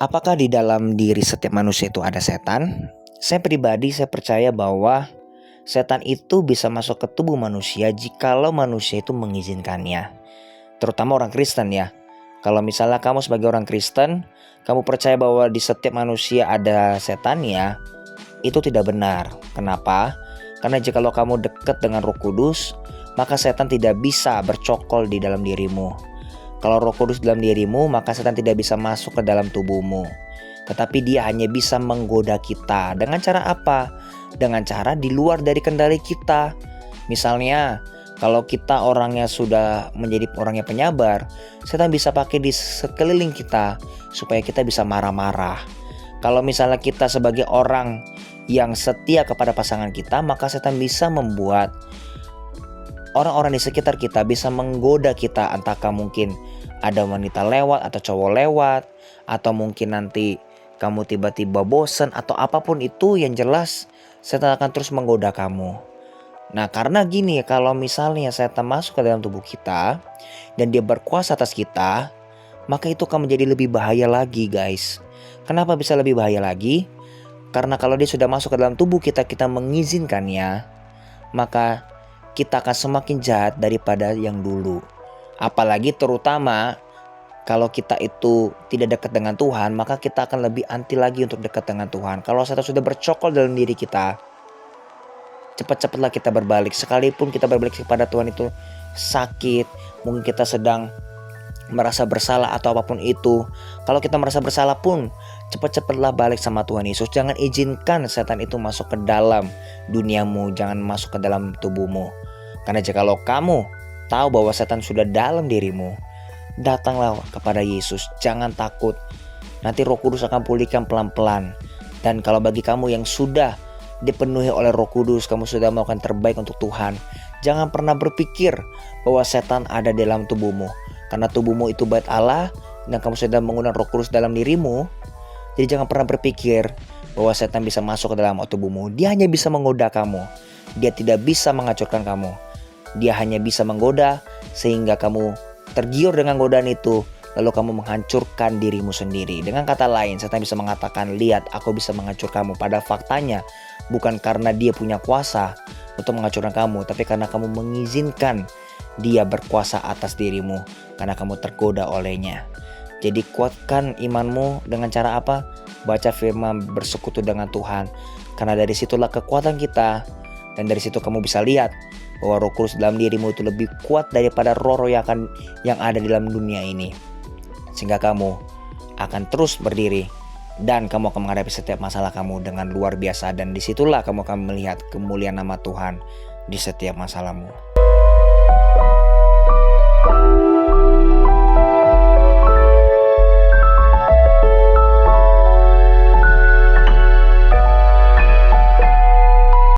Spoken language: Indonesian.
Apakah di dalam diri setiap manusia itu ada setan? Saya pribadi percaya bahwa setan itu bisa masuk ke tubuh manusia jikalau manusia itu mengizinkannya. Terutama orang Kristen ya. Kalau misalnya kamu sebagai orang Kristen, kamu percaya bahwa di setiap manusia ada setan ya, itu tidak benar. Kenapa? Karena jikalau kamu dekat dengan Roh Kudus, maka setan tidak bisa bercokol di dalam dirimu. Kalau Roh Kudus dalam dirimu, maka setan tidak bisa masuk ke dalam tubuhmu. Tetapi dia hanya bisa menggoda kita. Dengan cara apa? Dengan cara di luar dari kendali kita. Misalnya, kalau kita orangnya sudah menjadi orangnya penyabar, setan bisa pakai di sekeliling kita supaya kita bisa marah-marah. Kalau misalnya kita sebagai orang yang setia kepada pasangan kita, maka setan bisa membuat orang-orang di sekitar kita bisa menggoda kita, entahkah mungkin ada wanita lewat atau cowok lewat, atau mungkin nanti kamu tiba-tiba bosan atau apapun itu, yang jelas setan akan terus menggoda kamu. Nah, karena gini, kalau misalnya setan masuk ke dalam tubuh kita dan dia berkuasa atas kita, maka itu akan menjadi lebih bahaya lagi, guys. Kenapa bisa lebih bahaya lagi? Karena kalau dia sudah masuk ke dalam tubuh kita, kita mengizinkannya, maka kita akan semakin jahat daripada yang dulu. Apalagi terutama kalau kita itu tidak dekat dengan Tuhan, maka kita akan lebih anti lagi untuk dekat dengan Tuhan. Kalau setan sudah bercokol dalam diri kita, cepat-cepatlah kita berbalik. Sekalipun kita berbalik kepada Tuhan itu sakit, mungkin kita sedang merasa bersalah atau apapun itu. Kalau kita merasa bersalah pun, cepat-cepatlah balik sama Tuhan Yesus. Jangan izinkan setan itu masuk ke dalam duniamu, jangan masuk ke dalam tubuhmu. Karena jikalau kamu tahu bahwa setan sudah dalam dirimu, datanglah kepada Yesus. Jangan takut. Nanti Roh Kudus akan pulihkan pelan-pelan. Dan kalau bagi kamu yang sudah dipenuhi oleh Roh Kudus, kamu sudah melakukan terbaik untuk Tuhan, jangan pernah berpikir bahwa setan ada dalam tubuhmu. Karena tubuhmu itu bait Allah dan kamu sudah menggunakan Roh Kudus dalam dirimu. Jadi jangan pernah berpikir bahwa setan bisa masuk ke dalam tubuhmu. Dia hanya bisa menggoda kamu. Dia tidak bisa menghancurkan kamu. Dia hanya bisa menggoda sehingga kamu tergiur dengan godaan itu, lalu kamu menghancurkan dirimu sendiri. Dengan kata lain, setan bisa mengatakan, lihat aku bisa menghancurkan kamu. Pada faktanya bukan karena dia punya kuasa untuk menghancurkan kamu, tapi karena kamu mengizinkan dia berkuasa atas dirimu, karena kamu tergoda olehnya. Jadi kuatkan imanmu dengan cara apa? Baca firman, bersekutu dengan Tuhan. Karena dari situlah kekuatan kita. Dan dari situ kamu bisa lihat bahwa Roh Kudus dalam dirimu itu lebih kuat daripada roh-roh yang ada di dalam dunia ini. Sehingga kamu akan terus berdiri dan kamu akan menghadapi setiap masalah kamu dengan luar biasa. Dan disitulah kamu akan melihat kemuliaan nama Tuhan di setiap masalahmu.